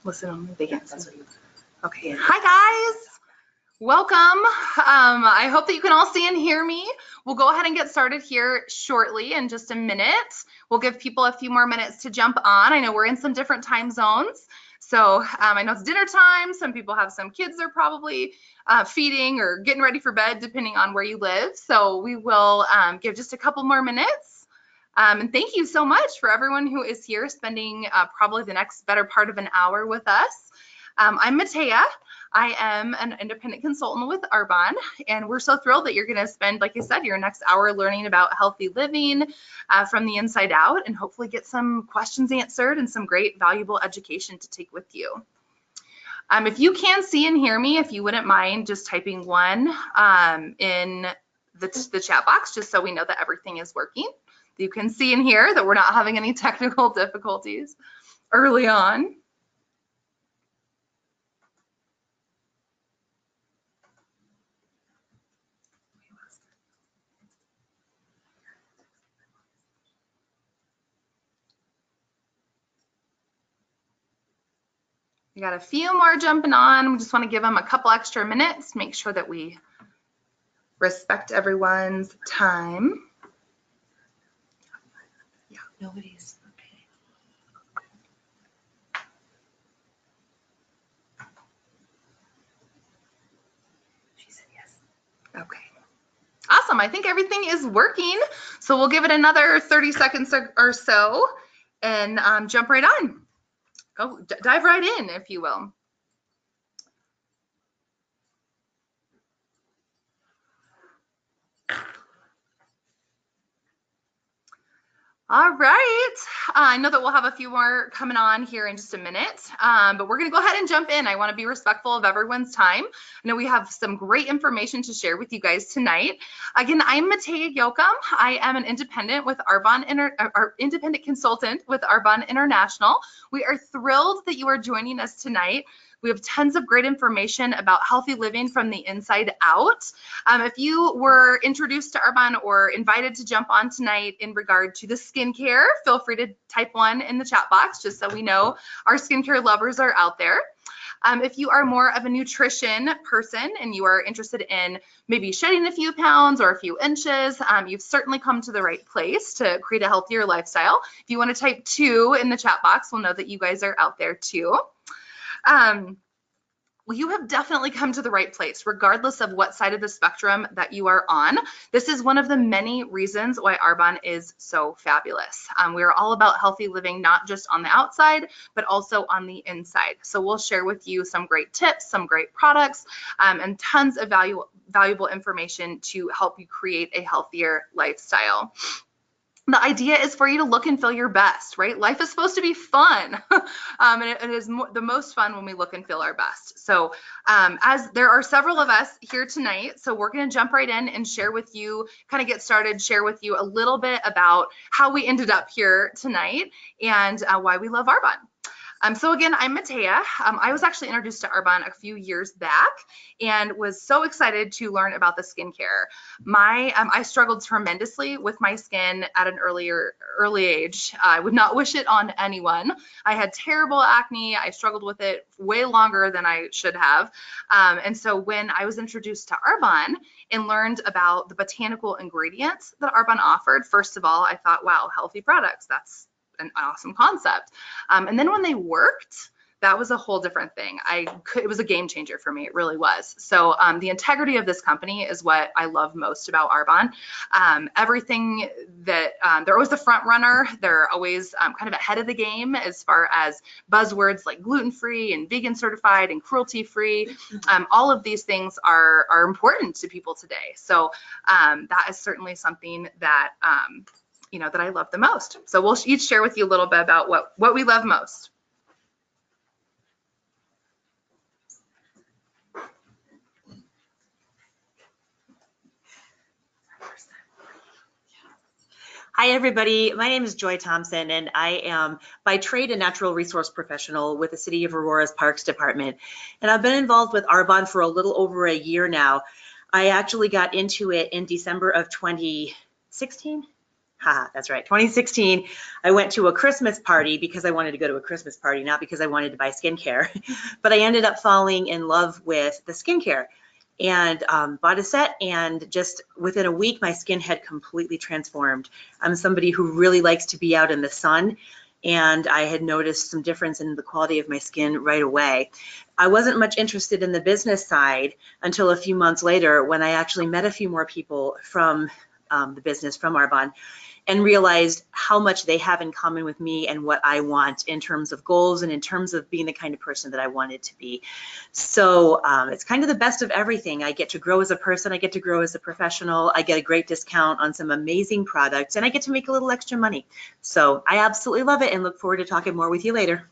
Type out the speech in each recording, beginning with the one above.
Listen, they can't see. Okay. Hi, guys. Welcome. I hope that you can all see and hear me. We'll go ahead and get started here shortly in just a minute. We'll give people a few more minutes to jump on. I know we're in some different time zones. So I know it's dinner time. Some people have some kids they're probably feeding or getting ready for bed, depending on where you live. So we will give just a couple more minutes. And thank you so much for everyone who is here spending probably the next better part of an hour with us. I'm Matea. I am an independent consultant with Arbonne, and we're so thrilled that you're going to spend, like I said, your next hour learning about healthy living from the inside out, and hopefully get some questions answered and some great valuable education to take with you. If you can see and hear me, if you wouldn't mind just typing 1 in the chat box, just so we know that everything is working. You can see and hear that we're not having any technical difficulties early on. We got a few more jumping on. We just want to give them a couple extra minutes, make sure that we respect everyone's time. Yeah, nobody's okay. She said yes. Okay. Awesome. I think everything is working. So we'll give it another 30 seconds or so and jump right on. Go dive right in, if you will. All right, I know that we'll have a few more coming on here in just a minute, but we're gonna go ahead and jump in. I wanna be respectful of everyone's time. I know we have some great information to share with you guys tonight. Again, I'm Matea Yoakum. I am an independent with Arbonne, independent consultant with Arbonne International. We are thrilled that you are joining us tonight. We have tons of great information about healthy living from the inside out. If you were introduced to Arbonne or invited to jump on tonight in regard to the skincare, feel free to type 1 in the chat box, just so we know our skincare lovers are out there. If you are more of a nutrition person and you are interested in maybe shedding a few pounds or a few inches, you've certainly come to the right place to create a healthier lifestyle. If you want to type 2 in the chat box, we'll know that you guys are out there too. Well, you have definitely come to the right place, regardless of what side of the spectrum that you are on. This is one of the many reasons why Arbonne is so fabulous. We are all about healthy living, not just on the outside, but also on the inside. So we'll share with you some great tips, some great products, and tons of valuable information to help you create a healthier lifestyle. The idea is for you to look and feel your best, right? Life is supposed to be fun, and it is the most fun when we look and feel our best. So as there are several of us here tonight, so we're going to jump right in and share with you, kind of get started, share with you a little bit about how we ended up here tonight and why we love Arbonne. So again, I'm Matea. I was actually introduced to Arbonne a few years back and was so excited to learn about the skincare. I struggled tremendously with my skin at an early age. I would not wish it on anyone. I had terrible acne. I struggled with it way longer than I should have. And so when I was introduced to Arbonne and learned about the botanical ingredients that Arbonne offered, first of all, I thought, wow, healthy products, that's an awesome concept. And then when they worked, that was a whole different thing. It was a game changer for me. It really was. So the integrity of this company is what I love most about Arbonne. Everything that they're always the front runner. They're always kind of ahead of the game as far as buzzwords like gluten-free and vegan certified and cruelty-free. All of these things are important to people today. So that is certainly something that that I love the most. So we'll each share with you a little bit about what we love most. Hi, everybody. My name is Joy Thompson, and I am by trade a natural resource professional with the City of Aurora's Parks Department. And I've been involved with Arbonne for a little over a year now. I actually got into it in December of 2016. Haha, that's right. 2016, I went to a Christmas party because I wanted to go to a Christmas party, not because I wanted to buy skincare. But I ended up falling in love with the skincare and bought a set, and just within a week, my skin had completely transformed. I'm somebody who really likes to be out in the sun, and I had noticed some difference in the quality of my skin right away. I wasn't much interested in the business side until a few months later when I actually met a few more people from the business, from Arbonne, and realized how much they have in common with me and what I want in terms of goals and in terms of being the kind of person that I wanted to be. So it's kind of the best of everything. I get to grow as a person, I get to grow as a professional, I get a great discount on some amazing products, and I get to make a little extra money. So I absolutely love it and look forward to talking more with you later.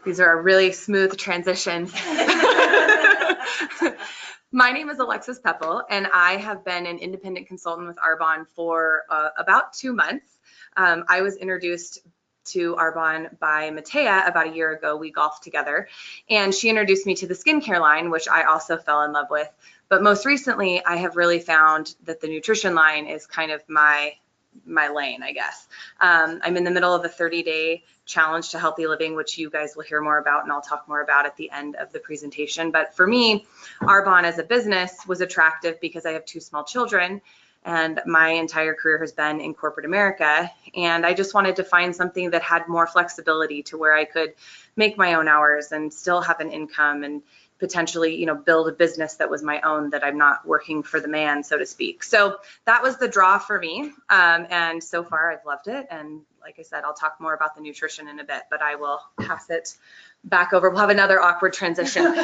These are really smooth transitions. My name is Alexis Peppel, and I have been an independent consultant with Arbonne for about 2 months. I was introduced to Arbonne by Matea about a year ago. We golfed together, and she introduced me to the skincare line, which I also fell in love with. But most recently, I have really found that the nutrition line is kind of my lane, I guess. I'm in the middle of a 30-day challenge to healthy living, which you guys will hear more about, and I'll talk more about at the end of the presentation. But for me, Arbonne as a business was attractive because I have 2 small children, and my entire career has been in corporate America. And I just wanted to find something that had more flexibility to where I could make my own hours and still have an income and potentially, you know, build a business that was my own, that I'm not working for the man, so to speak. So that was the draw for me. And so far I've loved it. And like I said, I'll talk more about the nutrition in a bit, but I will pass it back over. We'll have another awkward transition.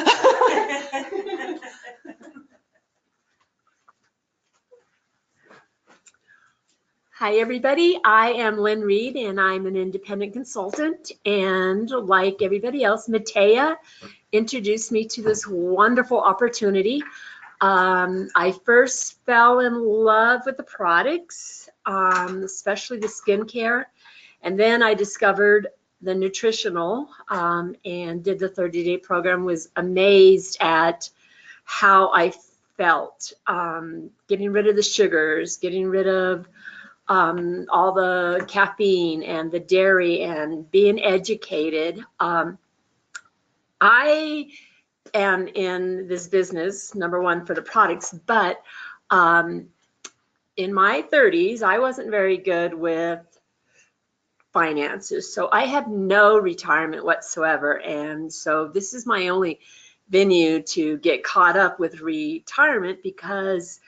Hi, everybody. I am Lynn Reed, and I'm an independent consultant. And like everybody else, Matea introduced me to this wonderful opportunity. I first fell in love with the products, especially the skincare. And then I discovered the nutritional and did the 30-day program, was amazed at how I felt, getting rid of the sugars, getting rid of all the caffeine and the dairy and being educated. I am in this business, number one, for the products, but in my 30s, I wasn't very good with finances. So I have no retirement whatsoever. And so this is my only venue to get caught up with retirement, because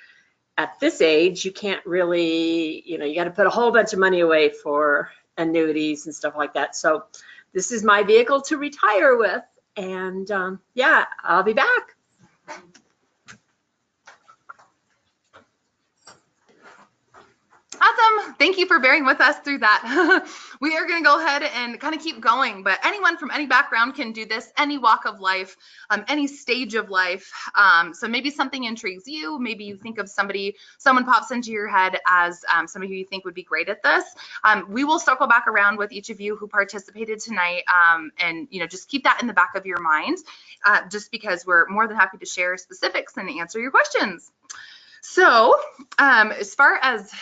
at this age, you can't really, you know, you got to put a whole bunch of money away for annuities and stuff like that. So this is my vehicle to retire with. And yeah, I'll be back. Awesome. Thank you for bearing with us through that. We are going to go ahead and kind of keep going, but anyone from any background can do this, any walk of life, any stage of life. So maybe something intrigues you. Maybe you think of someone pops into your head as somebody who you think would be great at this. We will circle back around with each of you who participated tonight, and you know, just keep that in the back of your mind, just because we're more than happy to share specifics and answer your questions. So as far as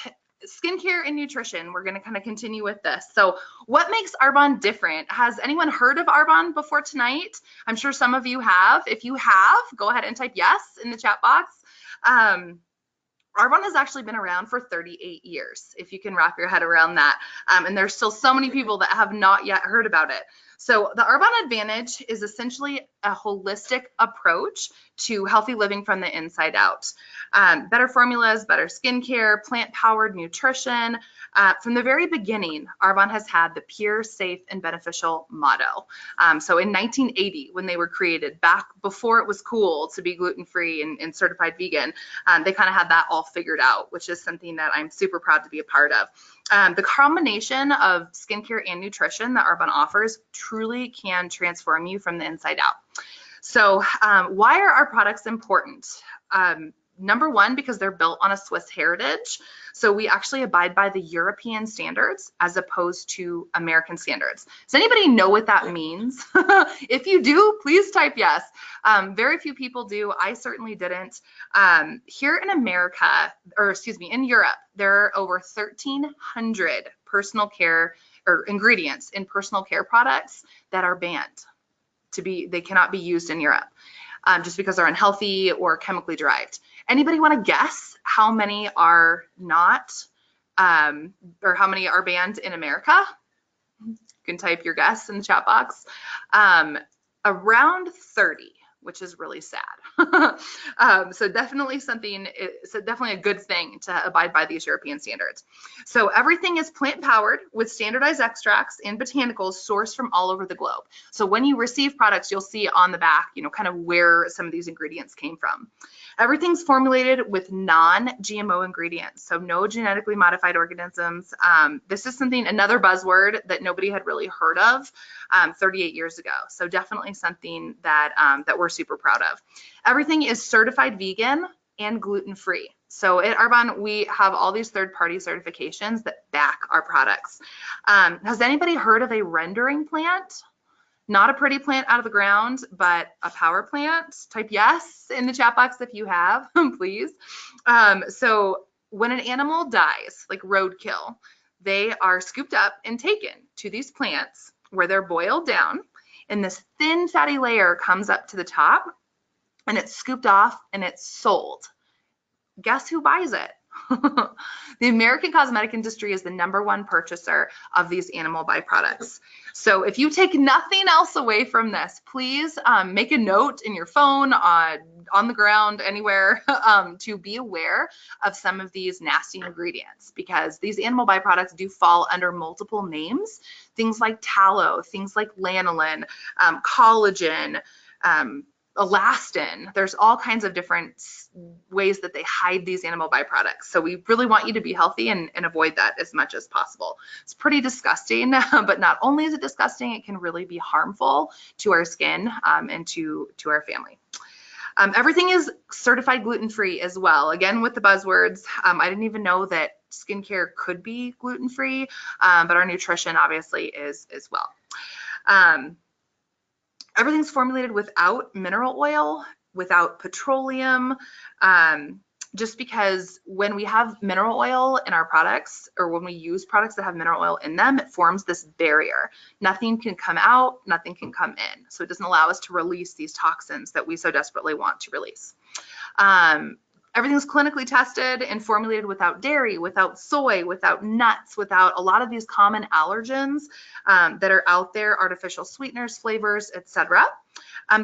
skincare and nutrition, we're going to kind of continue with this. So what makes Arbonne different? Has anyone heard of Arbonne before tonight? I'm sure some of you have. If you have, go ahead and type yes in the chat box. Arbonne has actually been around for 38 years, if you can wrap your head around that. And there's still so many people that have not yet heard about it. So the Arbonne Advantage is essentially a holistic approach to healthy living from the inside out. Better formulas, better skincare, plant-powered nutrition. From the very beginning, Arbonne has had the pure, safe, and beneficial motto. So in 1980, when they were created, back before it was cool to be gluten-free and certified vegan, they kind of had that all figured out, which is something that I'm super proud to be a part of. The combination of skincare and nutrition that Arbonne offers truly can transform you from the inside out. So why are our products important? Number one, because they're built on a Swiss heritage. So we actually abide by the European standards as opposed to American standards. Does anybody know what that means? If you do, please type yes. Very few people do. I certainly didn't. Here in America, or excuse me, in Europe, there are over 1,300 personal care or ingredients in personal care products that are banned. They cannot be used in Europe just because they're unhealthy or chemically derived. Anybody want to guess how many are not, or how many are banned in America? You can type your guess in the chat box. Around 30, which is really sad. So definitely definitely a good thing to abide by these European standards. So everything is plant powered with standardized extracts and botanicals sourced from all over the globe. So when you receive products, you'll see on the back, kind of where some of these ingredients came from. Everything's formulated with non-GMO ingredients, so no genetically modified organisms. This is another buzzword that nobody had really heard of 38 years ago. So definitely something that we're super proud of. Everything is certified vegan and gluten-free. So at Arbonne, we have all these third-party certifications that back our products. Has anybody heard of a rendering plant? Not a pretty plant out of the ground, but a power plant. Type yes in the chat box if you have, please. So when an animal dies, like roadkill, they are scooped up and taken to these plants where they're boiled down, and this thin fatty layer comes up to the top, and it's scooped off and it's sold. Guess who buys it? The American cosmetic industry is the #1 purchaser of these animal byproducts. So if you take nothing else away from this, please make a note in your phone, on the ground, anywhere, to be aware of some of these nasty ingredients, because these animal byproducts do fall under multiple names. Things like tallow, things like lanolin, collagen, elastin. There's all kinds of different ways that they hide these animal byproducts. So we really want you to be healthy and avoid that as much as possible. It's pretty disgusting, but not only is it disgusting, it can really be harmful to our skin and to our family. Everything is certified gluten-free as well. Again, with the buzzwords, I didn't even know that skincare could be gluten-free, but our nutrition obviously is as well. Everything's formulated without mineral oil, without petroleum, just because when we have mineral oil in our products, or when we use products that have mineral oil in them, it forms this barrier. Nothing can come out, nothing can come in. So it doesn't allow us to release these toxins that we so desperately want to release. Everything's clinically tested and formulated without dairy, without soy, without nuts, without a lot of these common allergens that are out there, artificial sweeteners, flavors, etc.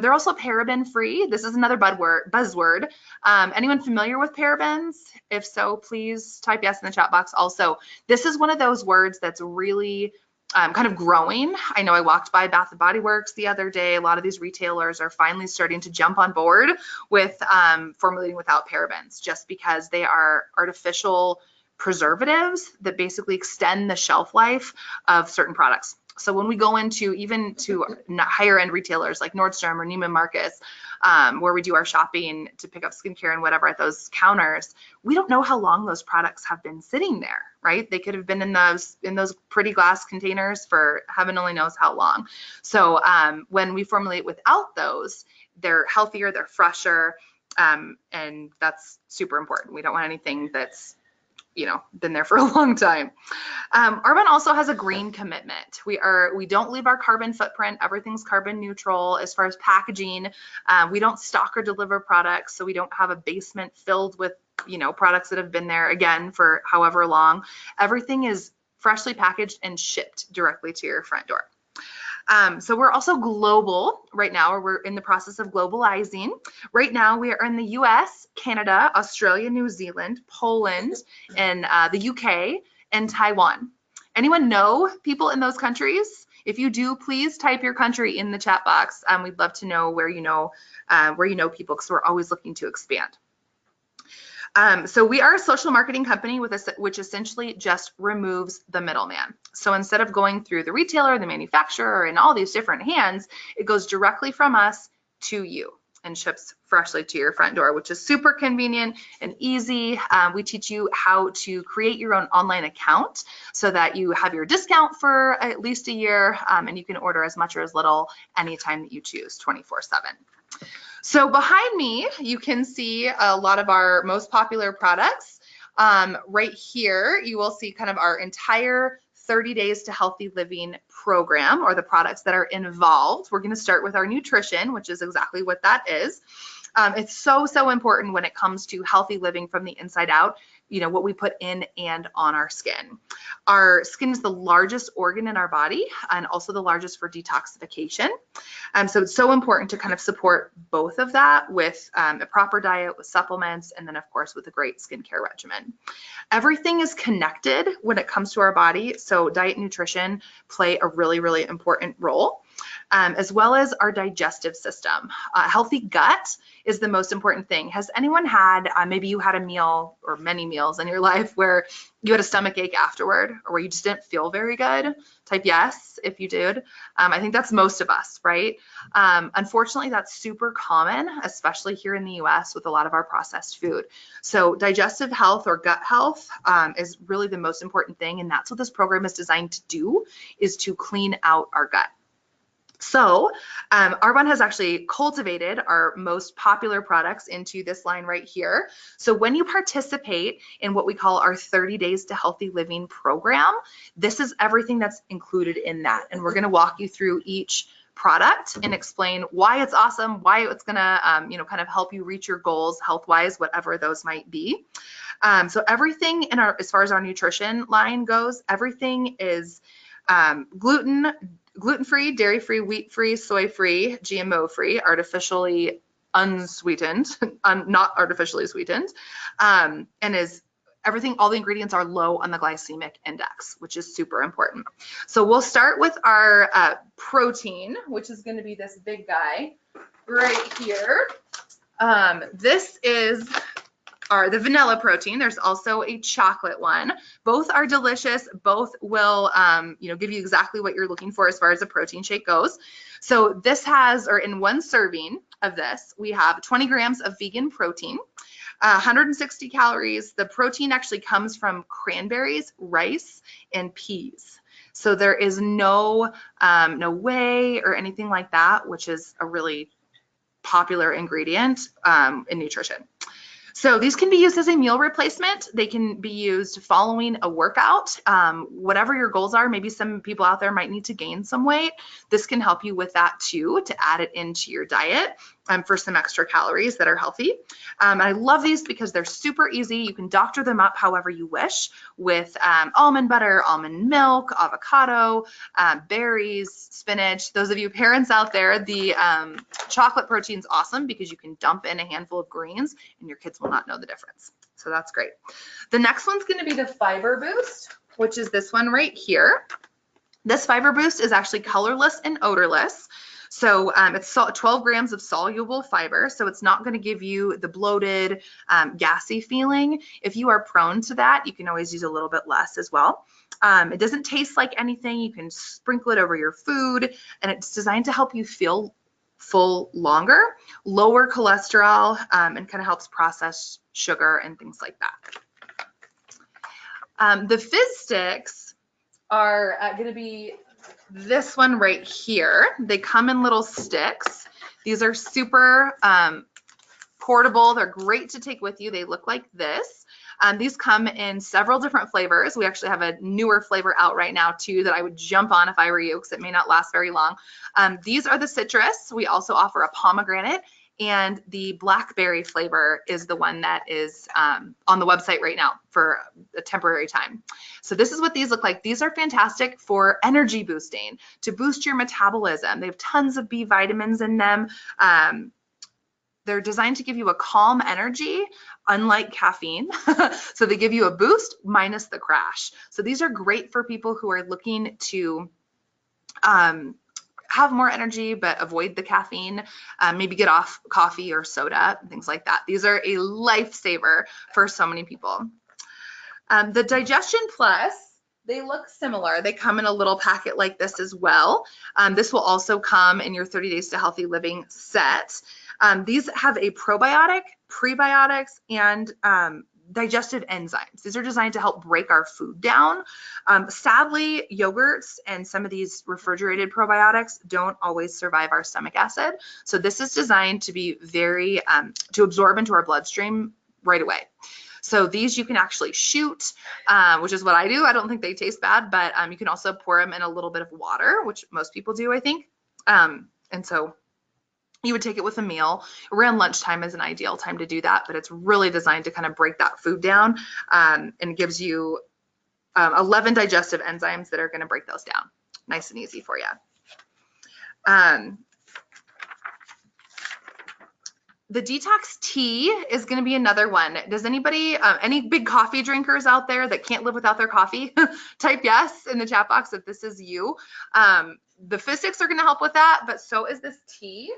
They're also paraben free. This is another buzzword. Anyone familiar with parabens? If so, please type yes in the chat box. Also, this is one of those words that's really kind of growing. I know I walked by Bath & Body Works the other day. A lot of these retailers are finally starting to jump on board with formulating without parabens, just because they are artificial preservatives that basically extend the shelf life of certain products. So when we go into even to higher end retailers like Nordstrom or Neiman Marcus, where we do our shopping to pick up skincare and whatever at those counters, we don't know how long those products have been sitting there, right? They could have been in those pretty glass containers for heaven only knows how long. So when we formulate without those, they're healthier, they're fresher, and that's super important. We don't want anything that's been there for a long time. Arbonne also has a green commitment. We don't leave our carbon footprint. Everything's carbon neutral as far as packaging. We don't stock or deliver products, so we don't have a basement filled with products that have been there again for however long. Everything is freshly packaged and shipped directly to your front door. So we're also global right now, or we're in the process of globalizing. Right now we are in the US, Canada, Australia, New Zealand, Poland, and the UK, and Taiwan. Anyone know people in those countries? If you do, please type your country in the chat box. We'd love to know where you know people, because we're always looking to expand. So we are a social marketing company which essentially just removes the middleman. So instead of going through the retailer, the manufacturer, and all these different hands, it goes directly from us to you. and ships freshly to your front door, which is super convenient and easy. We teach you how to create your own online account so that you have your discount for at least a year, and you can order as much or as little anytime that you choose, 24/7. So behind me, you can see a lot of our most popular products. Right here, you will see kind of our entire 30 Days to Healthy Living program, or the products that are involved. We're going to start with our nutrition, which is exactly what that is. It's so important when it comes to healthy living from the inside out, what we put in and on our skin. Our skin is the largest organ in our body and also the largest for detoxification. So it's so important to kind of support both of that with a proper diet, with supplements, and then of course with a great skincare regimen. Everything is connected when it comes to our body, so diet and nutrition play a really important role. As well as our digestive system. A healthy gut is the most important thing. Has anyone had, maybe you had a meal or many meals in your life where you had a stomach ache afterward, or where you just didn't feel very good? Type yes if you did. I think that's most of us, right? Unfortunately, that's super common, especially here in the US with a lot of our processed food. So digestive health or gut health is really the most important thing, and that's what this program is designed to do, is to clean out our gut. So Arbonne has actually cultivated our most popular products into this line right here. So when you participate in what we call our 30 Days to Healthy Living program, this is everything that's included in that. And we're going to walk you through each product and explain why it's awesome, why it's going to, kind of help you reach your goals health-wise, whatever those might be. So everything in as far as our nutrition line goes, everything is gluten-free, dairy-free, wheat-free, soy-free, GMO-free, artificially unsweetened, not artificially sweetened, and is everything, all the ingredients are low on the glycemic index, which is super important. So we'll start with our protein, which is going to be this big guy right here. This is the vanilla protein. There's also a chocolate one. Both are delicious. Both will, give you exactly what you're looking for as far as a protein shake goes. So this has, or in one serving of this, we have 20 grams of vegan protein, 160 calories. The protein actually comes from cranberries, rice, and peas. So there is no whey or anything like that, which is a really popular ingredient in nutrition. So these can be used as a meal replacement. They can be used following a workout, whatever your goals are. Maybe some people out there might need to gain some weight. This can help you with that too, to add it into your diet for some extra calories that are healthy. I love these because they're super easy. You can doctor them up however you wish with almond butter, almond milk, avocado, berries, spinach. Those of you parents out there, the chocolate protein is awesome because you can dump in a handful of greens and your kids will not know the difference. So that's great. The next one's going to be the Fiber Boost, which is this one right here. This Fiber Boost is actually colorless and odorless. So it's 12 grams of soluble fiber, so it's not going to give you the bloated, gassy feeling. If you are prone to that, you can always use a little bit less as well. It doesn't taste like anything. You can sprinkle it over your food, and it's designed to help you feel full longer, lower cholesterol, and kind of helps process sugar and things like that. The Fizz Sticks are going to be this one right here. They come in little sticks. These are super portable. They're great to take with you. They look like this. These come in several different flavors. We actually have a newer flavor out right now too that I would jump on if I were you, because it may not last very long. These are the citrus. We also offer a pomegranate, and the blackberry flavor is the one that is on the website right now for a temporary time. So this is what these look like. These are fantastic for energy boosting, to boost your metabolism. They have tons of B vitamins in them. They're designed to give you a calm energy, unlike caffeine. So they give you a boost minus the crash. So these are great for people who are looking to have more energy but avoid the caffeine, maybe get off coffee or soda, things like that. These are a lifesaver for so many people. The Digestion Plus, they look similar. They come in a little packet like this as well. This will also come in your 30 Days to Healthy Living set. These have a probiotic, prebiotics, and digestive enzymes. These are designed to help break our food down. Sadly, yogurts and some of these refrigerated probiotics don't always survive our stomach acid. So this is designed to be very, to absorb into our bloodstream right away. So these you can actually shoot, which is what I do. I don't think they taste bad, but you can also pour them in a little bit of water, which most people do, I think. And so you would take it with a meal. Around lunchtime is an ideal time to do that, but it's really designed to kind of break that food down, and gives you 11 digestive enzymes that are going to break those down. Nice and easy for you. The detox tea is going to be another one. Does anybody, any big coffee drinkers out there that can't live without their coffee? Type yes in the chat box if this is you. The fizz sticks are going to help with that, but so is this tea,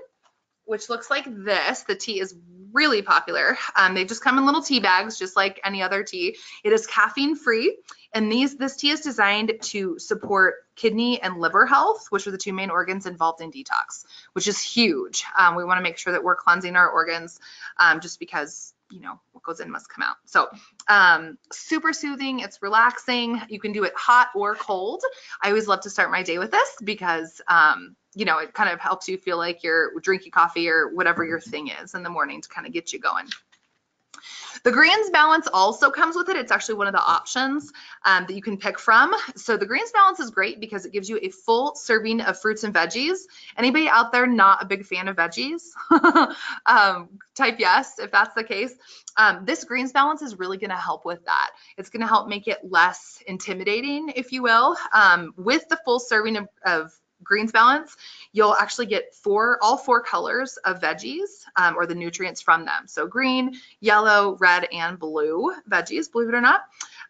which looks like this. The tea is really popular. They just come in little tea bags, just like any other tea. It is caffeine free, and this tea is designed to support kidney and liver health, which are the two main organs involved in detox, which is huge. We want to make sure that we're cleansing our organs, just because, you know, what goes in must come out. So super soothing, it's relaxing. You can do it hot or cold. I always love to start my day with this because you know, it kind of helps you feel like you're drinking coffee or whatever your thing is in the morning to kind of get you going. The greens balance also comes with it. It's actually one of the options that you can pick from. So the greens balance is great because it gives you a full serving of fruits and veggies. Anybody out there not a big fan of veggies? Type yes if that's the case. This greens balance is really going to help with that. It's going to help make it less intimidating, if you will. With the full serving of greens balance, you'll actually get all four colors of veggies, or the nutrients from them. So green, yellow, red, and blue veggies, believe it or not.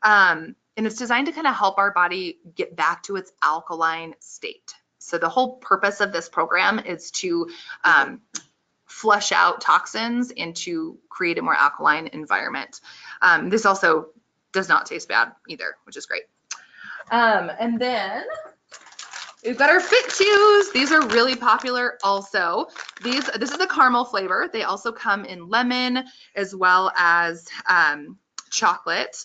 And it's designed to kind of help our body get back to its alkaline state. So the whole purpose of this program is to flush out toxins and to create a more alkaline environment. This also does not taste bad either, which is great. And then we've got our Fit Chews. These are really popular also. This is a caramel flavor. They also come in lemon as well as chocolate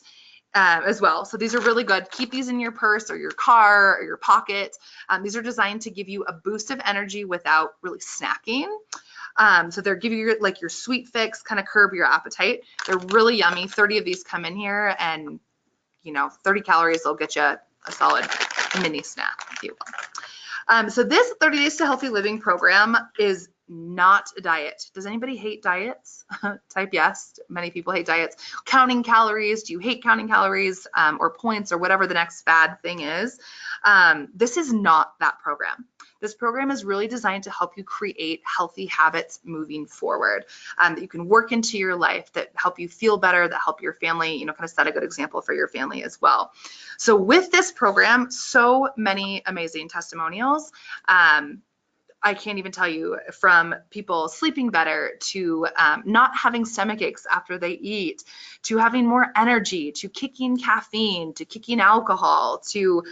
as well. So these are really good. Keep these in your purse or your car or your pocket. These are designed to give you a boost of energy without really snacking. So they're giving you like your sweet fix, kind of curb your appetite. They're really yummy. 30 of these come in here, and you know, 30 calories will get you a solid mini snack, if you will. So this 30 Days to Healthy Living program is not a diet. Does anybody hate diets? Type yes. Many people hate diets. Counting calories. Do you hate counting calories, or points, or whatever the next fad thing is? This is not that program. This program is really designed to help you create healthy habits moving forward, that you can work into your life, that help you feel better, that help your family, you know, kind of set a good example for your family as well. So with this program, so many amazing testimonials. I can't even tell you, from people sleeping better to not having stomach aches after they eat, to having more energy, to kicking caffeine, to kicking alcohol, to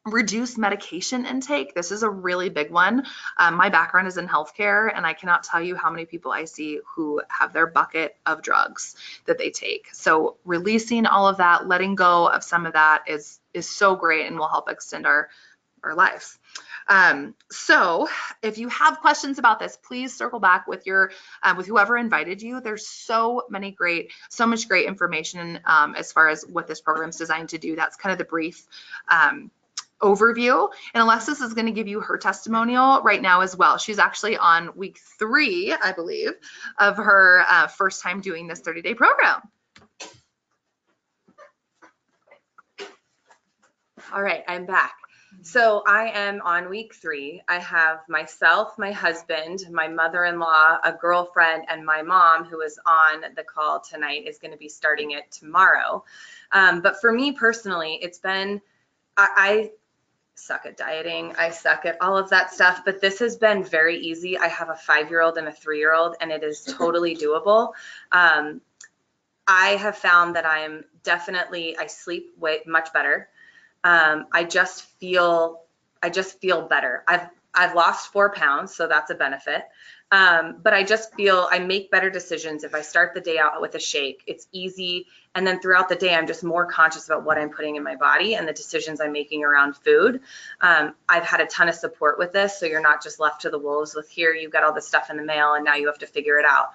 reduce medication intake. This is a really big one. My background is in healthcare, and I cannot tell you how many people I see who have their bucket of drugs that they take. So releasing all of that, letting go of some of that is so great and will help extend our lives. So if you have questions about this, please circle back with with whoever invited you. There's so much great information as far as what this program is designed to do. That's kind of the brief overview. And Alexis is going to give you her testimonial right now as well. She's actually on week 3, I believe, of her first time doing this 30-day program. All right, I'm back. So I am on week 3. I have myself, my husband, my mother-in-law, a girlfriend, and my mom, who is on the call tonight, is going to be starting it tomorrow. But for me personally, it's been, I suck at dieting. I suck at all of that stuff, but this has been very easy. I have a 5-year-old and a 3-year-old, and it is totally doable. I have found that I sleep much better. I just feel better. I've lost 4 pounds, so that's a benefit. But I just feel I make better decisions if I start the day out with a shake. It's easy. And then throughout the day, I'm just more conscious about what I'm putting in my body and the decisions I'm making around food. I've had a ton of support with this. So you're not just left to the wolves with here, you got all this stuff in the mail and now you have to figure it out.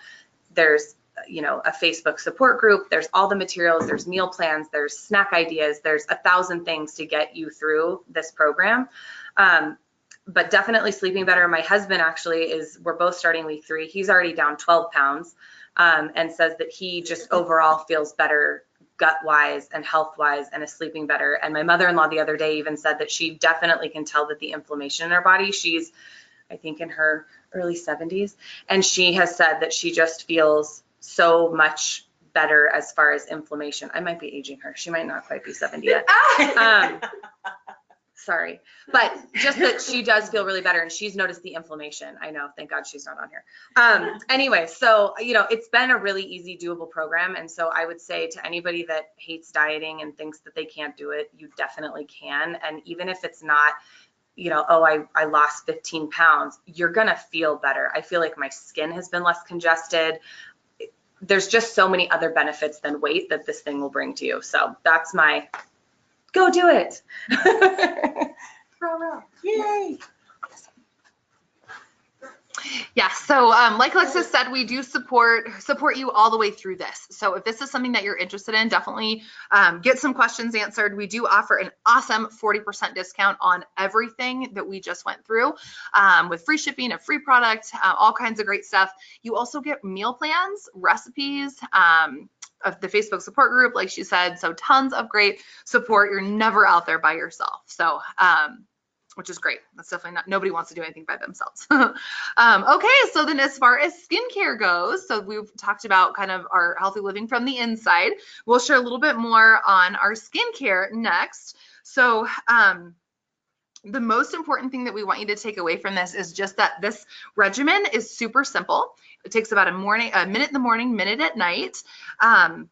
There's, you know, a Facebook support group. There's all the materials, there's meal plans, there's snack ideas, there's 1,000 things to get you through this program. But definitely sleeping better. My husband actually we're both starting week 3. He's already down 12 pounds and says that he just overall feels better gut-wise and health-wise and is sleeping better. And my mother-in-law the other day even said that she definitely can tell that the inflammation in her body, she's, I think, in her early 70s, and she has said that she just feels so much better as far as inflammation. I might be aging her. She might not quite be 70 yet. Sorry, but just that she does feel really better and she's noticed the inflammation. I know, thank God she's not on here. Anyway, so, you know, it's been a really easy, doable program. And so I would say to anybody that hates dieting and thinks that they can't do it, you definitely can. And even if it's not, you know, oh, I lost 15 pounds, you're going to feel better. I feel like my skin has been less congested. There's just so many other benefits than weight that this thing will bring to you. So that's my go do it. Yay. Yeah, so like Alexis said, we do support you all the way through this. So if this is something that you're interested in, definitely get some questions answered. We do offer an awesome 40% discount on everything that we just went through with free shipping, a free product, all kinds of great stuff. You also get meal plans, recipes, of the Facebook support group, like she said, so tons of great support. You're never out there by yourself. So, which is great. That's definitely not, nobody wants to do anything by themselves. Okay, so then as far as skincare goes, so we've talked about kind of our healthy living from the inside. We'll share a little bit more on our skincare next. So, the most important thing that we want you to take away from this is just that this regimen is super simple. It takes about a minute in the morning, minute at night. Our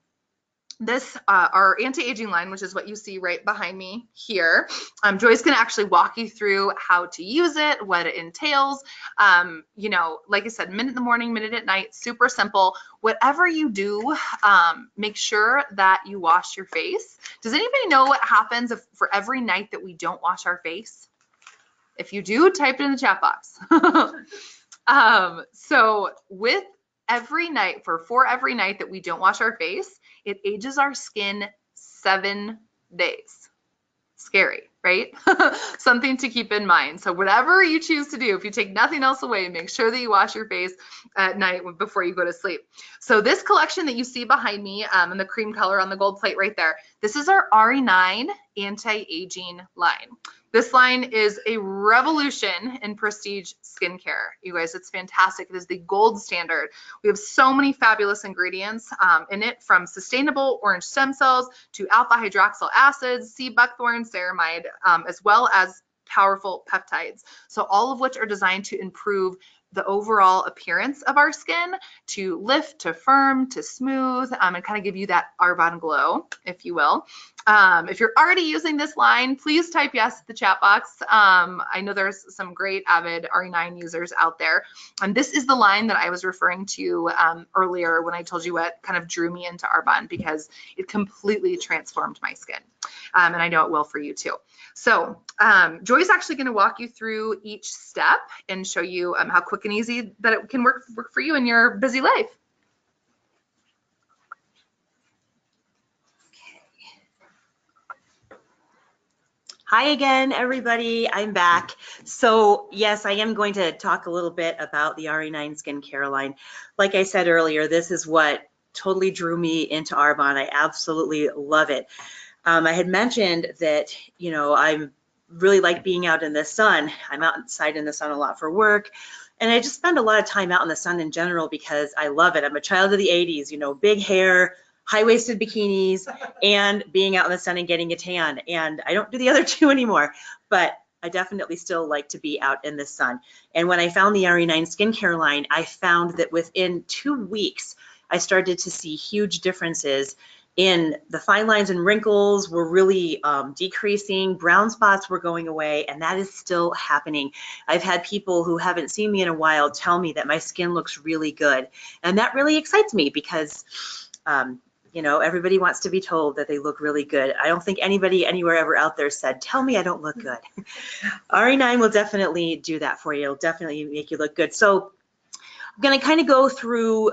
anti-aging line, which is what you see right behind me here, Joy's going to actually walk you through how to use it, what it entails. You know, like I said, minute in the morning, minute at night, super simple. Whatever you do, make sure that you wash your face. Does anybody know what happens for every night that we don't wash our face? If you do, type it in the chat box. So with every night, for every night that we don't wash our face, it ages our skin 7 days. Scary, right? Something to keep in mind. So whatever you choose to do, if you take nothing else away, make sure that you wash your face at night before you go to sleep. So this collection that you see behind me in the cream color on the gold plate right there, this is our RE9 anti-aging line. This line is a revolution in prestige skincare. You guys, it's fantastic. It is the gold standard. We have so many fabulous ingredients in it, from sustainable orange stem cells to alpha hydroxyl acids, sea buckthorn, ceramide, as well as powerful peptides. So all of which are designed to improve the overall appearance of our skin, to lift, to firm, to smooth, and kind of give you that Arbonne glow, if you will. If you're already using this line, please type yes to the chat box. I know there's some great avid RE9 users out there. And this is the line that I was referring to earlier when I told you what kind of drew me into Arbonne, because it completely transformed my skin. And I know it will for you too. So Joy's actually going to walk you through each step and show you how quick and easy that it can work for you in your busy life. Hi again, everybody. I'm back. So yes, I am going to talk a little bit about the RE9 skincare line. Like I said earlier, this is what totally drew me into Arbonne. I absolutely love it. I had mentioned that, you know, I really like being out in the sun. I'm outside in the sun a lot for work, and I just spend a lot of time out in the sun in general because I love it. I'm a child of the 80s, you know, big hair, high-waisted bikinis, and being out in the sun and getting a tan. And I don't do the other two anymore, but I definitely still like to be out in the sun. And when I found the RE9 skincare line, I found that within 2 weeks, I started to see huge differences in the fine lines and wrinkles were really decreasing, brown spots were going away, and that is still happening. I've had people who haven't seen me in a while tell me that my skin looks really good, and that really excites me because you know, everybody wants to be told that they look really good. I don't think anybody anywhere ever out there said, tell me I don't look good. RE9 will definitely do that for you. It'll definitely make you look good. So I'm going to kind of go through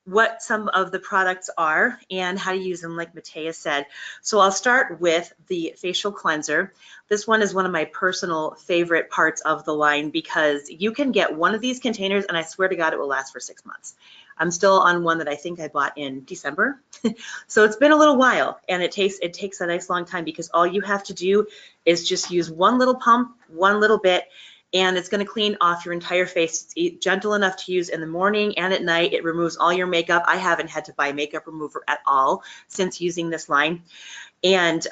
what some of the products are and how to use them, like Matea said. So I'll start with the facial cleanser. This one is one of my personal favorite parts of the line because you can get one of these containers and I swear to God it will last for 6 months. I'm still on one that I think I bought in December. So it's been a little while, and it takes a nice long time because all you have to do is just use one little pump, one little bit, and it's going to clean off your entire face. It's gentle enough to use in the morning and at night. It removes all your makeup. I haven't had to buy makeup remover at all since using this line. And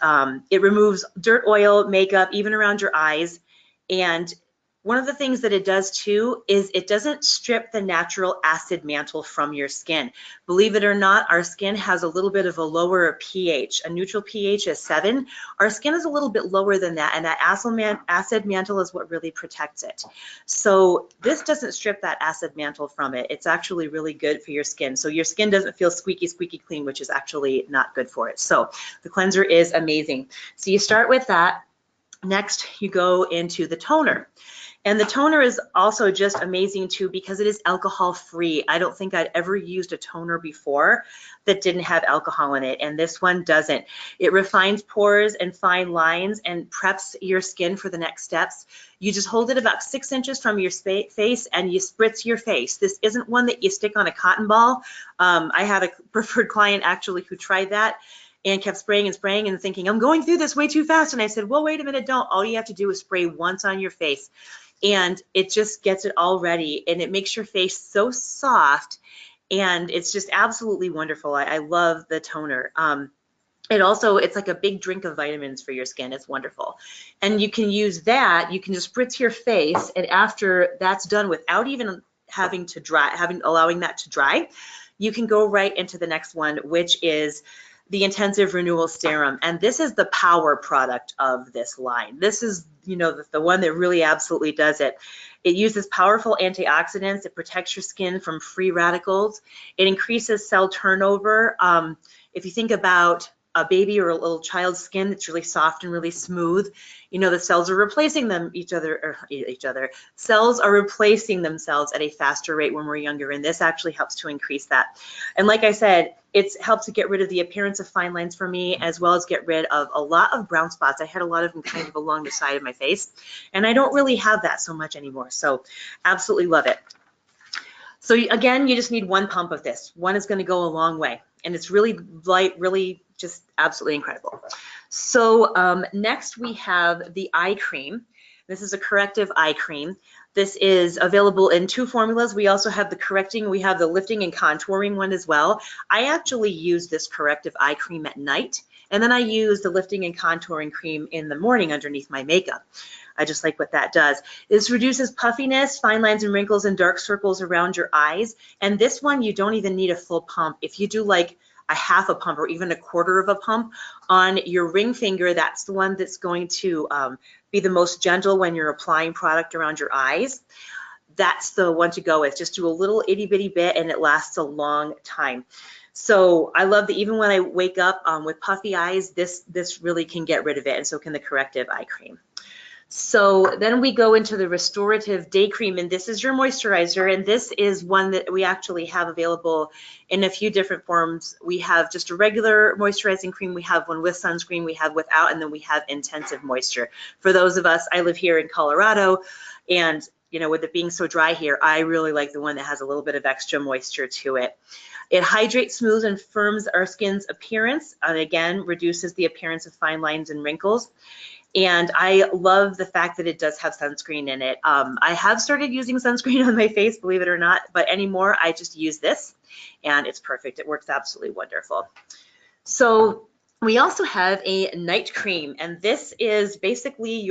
it removes dirt, oil, makeup, even around your eyes. And one of the things that it does too is it doesn't strip the natural acid mantle from your skin. Believe it or not, our skin has a little bit of a lower pH. A neutral pH is 7. Our skin is a little bit lower than that, and that acid mantle is what really protects it. So this doesn't strip that acid mantle from it. It's actually really good for your skin. So your skin doesn't feel squeaky, squeaky clean, which is actually not good for it. So the cleanser is amazing. So you start with that. Next, you go into the toner. And the toner is also just amazing too because it is alcohol free. I don't think I'd ever used a toner before that didn't have alcohol in it, and this one doesn't. It refines pores and fine lines and preps your skin for the next steps. You just hold it about 6 inches from your face and you spritz your face. This isn't one that you stick on a cotton ball. I had a preferred client actually who tried that and kept spraying and spraying and thinking, I'm going through this way too fast. And I said, well, wait a minute, don't. All you have to do is spray once on your face. And it just gets it all ready, and it makes your face so soft, and it's just absolutely wonderful. I love the toner. It's like a big drink of vitamins for your skin. It's wonderful. And you can use that, you can just spritz your face, and after that's done, without even having to allowing that to dry, you can go right into the next one, which is the Intensive Renewal Serum. And this is the power product of this line. This is, you know, the one that really absolutely does it. It uses powerful antioxidants. It protects your skin from free radicals. It increases cell turnover. If you think about a baby or a little child's skin that's really soft and really smooth, you know, the cells are replacing cells are replacing themselves at a faster rate when we're younger, and this actually helps to increase that. And like I said, it helps to get rid of the appearance of fine lines for me, as well as get rid of a lot of brown spots. I had a lot of them kind of along the side of my face, and I don't really have that so much anymore. So absolutely love it. So again, you just need one pump of this. One is going to go a long way, and it's really light, really just absolutely incredible. So next we have the eye cream. This is a corrective eye cream. This is available in 2 formulas. We also have we have the lifting and contouring one as well. I actually use this corrective eye cream at night, and then I use the lifting and contouring cream in the morning underneath my makeup. I just like what that does. This reduces puffiness, fine lines and wrinkles, and dark circles around your eyes. And this one, you don't even need a full pump. If you do like a half a pump or even a quarter of a pump on your ring finger, that's the one that's going to be the most gentle when you're applying product around your eyes. That's the one to go with. Just do a little itty bitty bit and it lasts a long time. So I love that even when I wake up with puffy eyes, this really can get rid of it, and so can the corrective eye cream. So then we go into the restorative day cream, and this is your moisturizer, and this is one that we actually have available in a few different forms. We have just a regular moisturizing cream, we have one with sunscreen, we have without, and then we have intensive moisture. For those of us, I live here in Colorado, and you know, with it being so dry here, I really like the one that has a little bit of extra moisture to it. It hydrates, smooths, and firms our skin's appearance, and again, reduces the appearance of fine lines and wrinkles. And I love the fact that it does have sunscreen in it. I have started using sunscreen on my face, believe it or not, but anymore I just use this, and it's perfect. It works absolutely wonderful. So We also have a night cream, and this is basically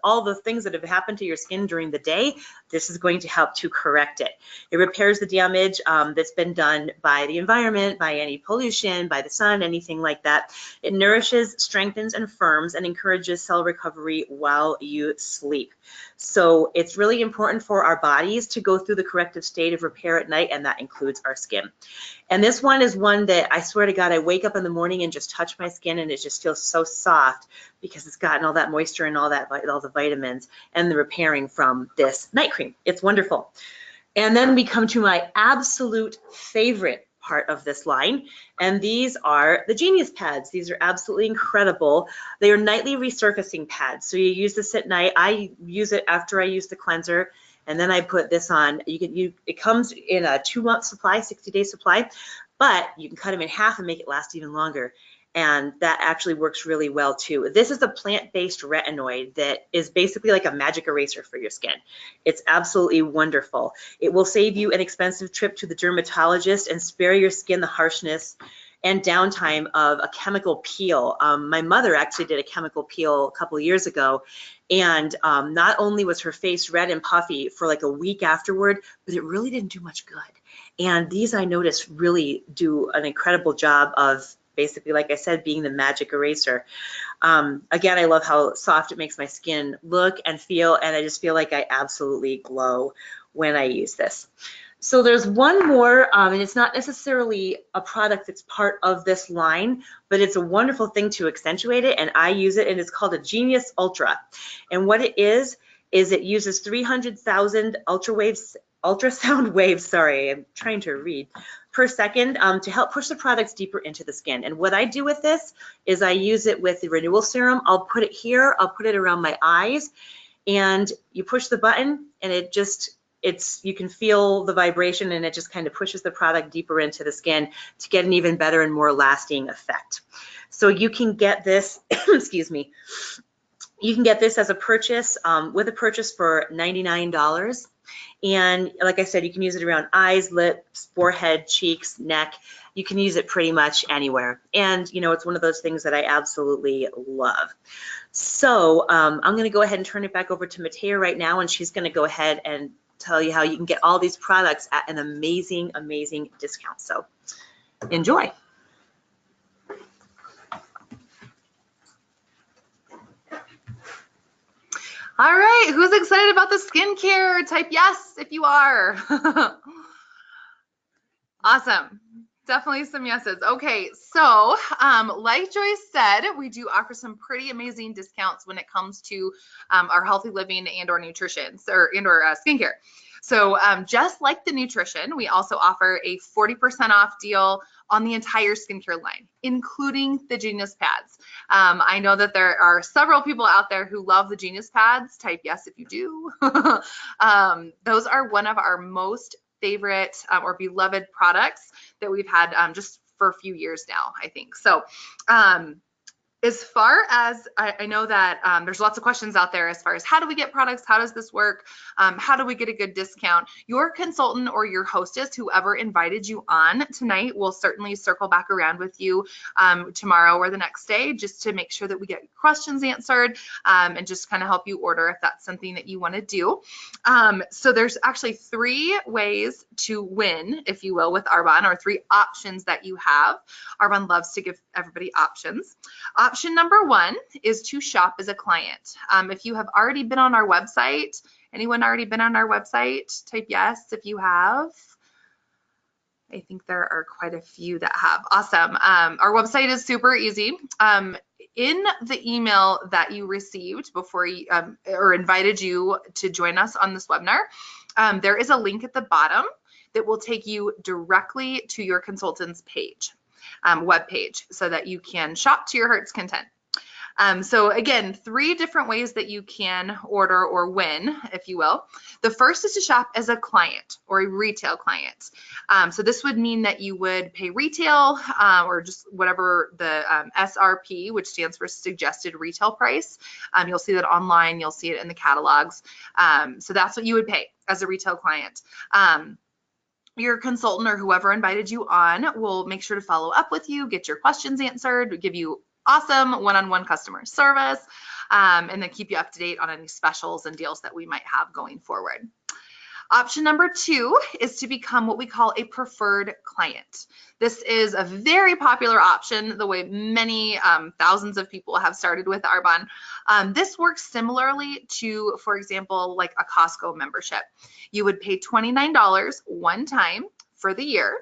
all the things that have happened to your skin during the day. This is going to help to correct it. It repairs the damage that's been done by the environment, by any pollution, by the sun, anything like that. It nourishes, strengthens, and firms, and encourages cell recovery while you sleep. So it's really important for our bodies to go through the corrective state of repair at night, and that includes our skin. And this one is one that I swear to God, I wake up in the morning and just touch my skin and it just feels so soft because it's gotten all that moisture and all the vitamins and the repairing from this night cream. It's wonderful. And then we come to my absolute favorite part of this line, and these are the Genius pads. These are absolutely incredible. They are nightly resurfacing pads. So you use this at night. I use it after I use the cleanser, and then I put this on. It comes in a 2-month supply, 60-day supply, but you can cut them in half and make it last even longer. And that actually works really well too. This is a plant-based retinoid that is basically like a magic eraser for your skin. It's absolutely wonderful. It will save you an expensive trip to the dermatologist and spare your skin the harshness and downtime of a chemical peel. My mother actually did a chemical peel a couple of years ago, and not only was her face red and puffy for like a week afterward, but it really didn't do much good. And these, I noticed, really do an incredible job of basically, like I said, being the magic eraser. Again, I love how soft it makes my skin look and feel, and I just feel like I absolutely glow when I use this. So there's one more, and it's not necessarily a product that's part of this line, but it's a wonderful thing to accentuate it, and I use it, and it's called a Genius Ultra. And what it is it uses 300,000 ultrasound waves, sorry, I'm trying to read, per second to help push the products deeper into the skin. And what I do with this is I use it with the renewal serum. I'll put it here, I'll put it around my eyes, and you push the button and it just, you can feel the vibration, and it just kind of pushes the product deeper into the skin to get an even better and more lasting effect. So you can get this, excuse me, you can get this as a purchase, with a purchase for $99. And like I said, you can use it around eyes, lips, forehead, cheeks, neck. You can use it pretty much anywhere. And, you know, it's one of those things that I absolutely love. So I'm going to go ahead and turn it back over to Matea right now, and she's going to go ahead and tell you how you can get all these products at an amazing, amazing discount. So enjoy. All right, who's excited about the skincare? Type yes if you are. Awesome. Definitely some yeses. Okay, so like Joyce said, we do offer some pretty amazing discounts when it comes to our healthy living and or nutrition and or skincare. So just like the nutrition, we also offer a 40% off deal on the entire skincare line, including the Genius pads. I know that there are several people out there who love the Genius pads. Type yes if you do. Those are one of our most favorite or beloved products that we've had just for a few years now, I think. So as far as I know that there's lots of questions out there as far as how do we get products, how does this work, how do we get a good discount? Your consultant or your hostess, whoever invited you on tonight, will certainly circle back around with you tomorrow or the next day just to make sure that we get questions answered and just kind of help you order if that's something that you want to do. So there's actually 3 ways to win, if you will, with Arbonne, or 3 options that you have. Arbonne loves to give everybody options. Option number 1 is to shop as a client. If you have already been on our website, anyone already been on our website? Type yes if you have. I think there are quite a few that have. Awesome. Our website is super easy. In the email that you received before you, or invited you to join us on this webinar, there is a link at the bottom that will take you directly to your consultant's page. Web page, so that you can shop to your heart's content. So again, 3 different ways that you can order or win, if you will. The first is to shop as a client or a retail client. So this would mean that you would pay retail or just whatever the SRP, which stands for suggested retail price. You'll see that online, you'll see it in the catalogs. So that's what you would pay as a retail client. your consultant or whoever invited you on will make sure to follow up with you, get your questions answered, give you awesome one-on-one customer service, and then keep you up to date on any specials and deals that we might have going forward. Option number 2 is to become what we call a preferred client. This is a very popular option, the way many thousands of people have started with Arbonne. This works similarly to, for example, like a Costco membership. You would pay $29 one time for the year.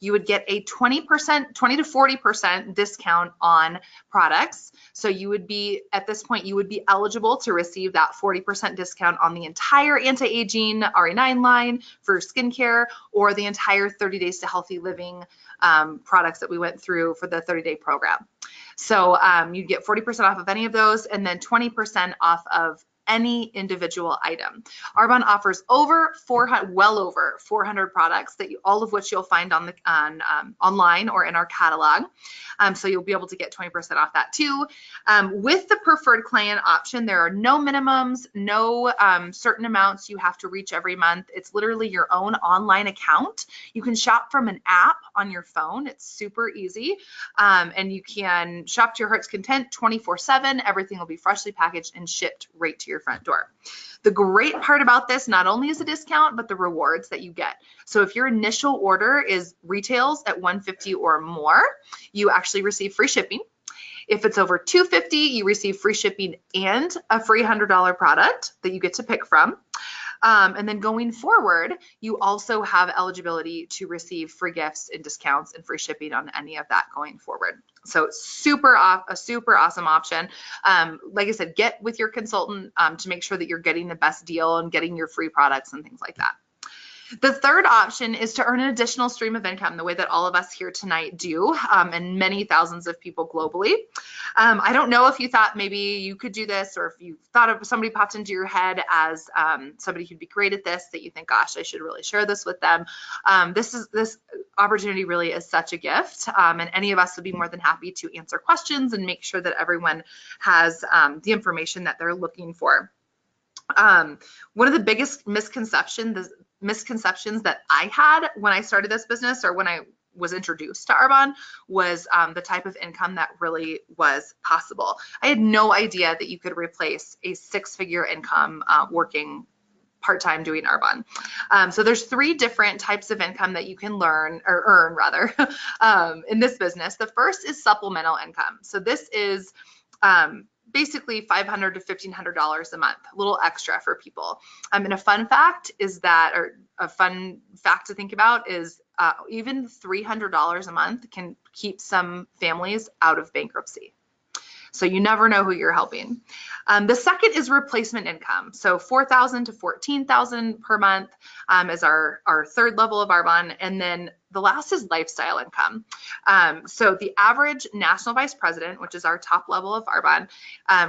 You would get a 20% to 40% discount on products. So you would be, at this point, you would be eligible to receive that 40% discount on the entire anti-aging RE9 line for skincare, or the entire 30 Days to Healthy Living products that we went through for the 30-day program. So you'd get 40% off of any of those, and then 20% off of any individual item. Arbonne offers well over 400 products that all of which you'll find on online or in our catalog. So you'll be able to get 20% off that too. With the preferred client option, there are no minimums, no certain amounts you have to reach every month. It's literally your own online account. You can shop from an app on your phone. It's super easy. And you can shop to your heart's content 24/7. Everything will be freshly packaged and shipped right to your front door. The great part about this, not only is a discount, but the rewards that you get. So if your initial order retails at $150 or more, you actually receive free shipping. If it's over $250, you receive free shipping and a free $100 product that you get to pick from. And then going forward, you also have eligibility to receive free gifts and discounts and free shipping on any of that going forward. So a super awesome option. Like I said, get with your consultant to make sure that you're getting the best deal and getting your free products and things like that. The third option is to earn an additional stream of income, the way that all of us here tonight do, and many thousands of people globally. I don't know if you thought maybe you could do this, or if you thought of somebody popped into your head as somebody who'd be great at this, that you think, gosh, I should really share this with them. This opportunity really is such a gift, and any of us would be more than happy to answer questions and make sure that everyone has the information that they're looking for. One of the biggest misconceptions that I had when I started this business, or when I was introduced to Arbonne, was the type of income that really was possible. I had no idea that you could replace a 6-figure income working part-time doing Arbonne. So there's 3 different types of income that you can earn in this business. The first is supplemental income. So this is basically $500 to $1,500 a month, a little extra for people. And a fun fact is that, or a fun fact to think about is even $300 a month can keep some families out of bankruptcy. So you never know who you're helping. The second is replacement income. So $4,000 to $14,000 per month is our third level of Arbonne. And then the last is lifestyle income. So the average national vice president, which is our top level of Arbonne,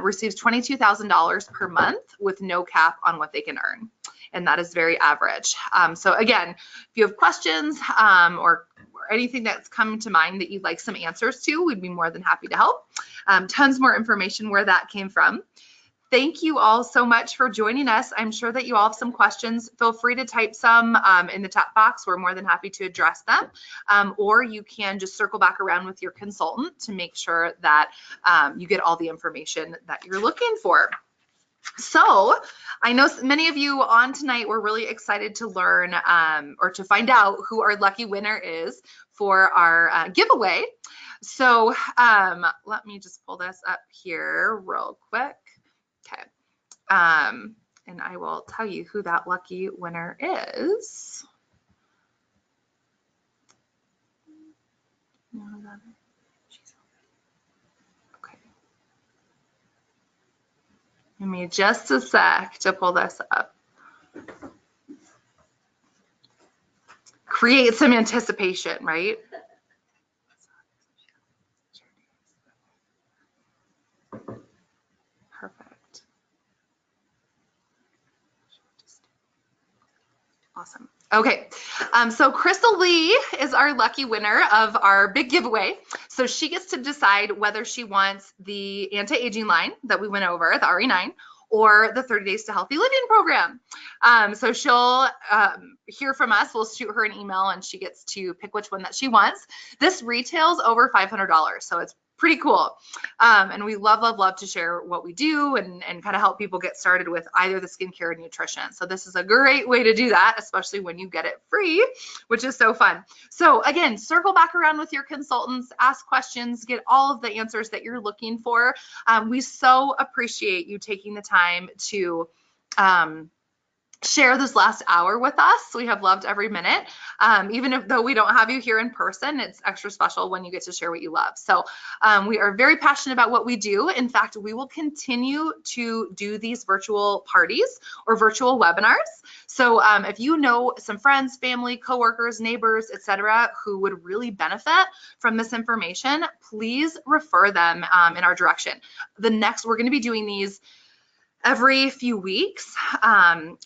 receives $22,000 per month with no cap on what they can earn. And that is very average. So again, if you have questions or anything that's come to mind that you'd like some answers to, we'd be more than happy to help. Tons more information where that came from. Thank you all so much for joining us. I'm sure that you all have some questions. Feel free to type some in the chat box. We're more than happy to address them. Or you can just circle back around with your consultant to make sure that you get all the information that you're looking for. So I know many of you on tonight were really excited to learn or to find out who our lucky winner is for our giveaway. So let me just pull this up here real quick. Okay. And I will tell you who that lucky winner is. Okay. Give me just a sec to pull this up. Create some anticipation, right? Perfect. Awesome. Okay, so Crystal Lee is our lucky winner of our big giveaway. So she gets to decide whether she wants the anti-aging line that we went over, the RE9, or the 30 Days to Healthy Living program. So she'll hear from us. We'll shoot her an email and she gets to pick which one that she wants. This retails over $500, so it's pretty cool. And we love to share what we do and kind of help people get started with either the skincare or nutrition. So this is a great way to do that, especially when you get it free, which is so fun. So again, circle back around with your consultants, ask questions, get all of the answers that you're looking for. We so appreciate you taking the time to share this last hour with us. We have loved every minute. Even though we don't have you here in person, it's extra special when you get to share what you love. So we are very passionate about what we do. In fact, we will continue to do these virtual parties or virtual webinars. So if you know some friends, family, coworkers, neighbors, etc., who would really benefit from this information, please refer them in our direction. We're going to be doing these every few weeks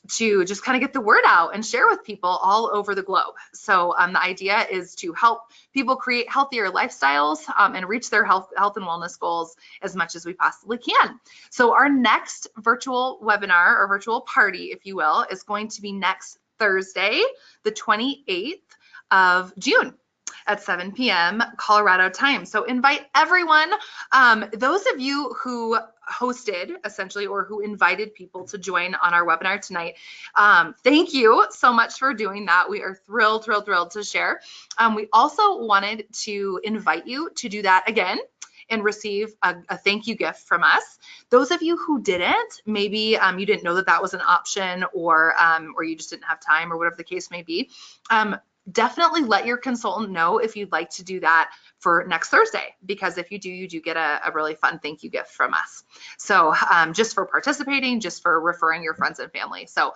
to just kind of get the word out and share with people all over the globe. So the idea is to help people create healthier lifestyles and reach their health and wellness goals as much as we possibly can. So our next virtual webinar or virtual party, if you will, is going to be next Thursday, the 28th of June at 7 p.m. Colorado time. So invite everyone. Those of you who hosted essentially or who invited people to join on our webinar tonight, thank you so much for doing that. We are thrilled to share. We also wanted to invite you to do that again and receive a thank you gift from us. Those of you who didn't, maybe you didn't know that that was an option, or you just didn't have time, or whatever the case may be, definitely let your consultant know if you'd like to do that for next Thursday, because if you do, you do get a really fun thank you gift from us. So just for participating, just for referring your friends and family. So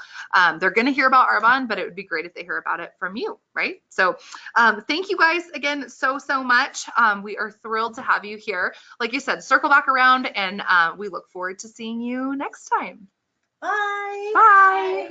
they're going to hear about Arbonne, but it would be great if they hear about it from you, right? So thank you guys again so much. We are thrilled to have you here. Like you said, circle back around, and we look forward to seeing you next time. Bye. Bye.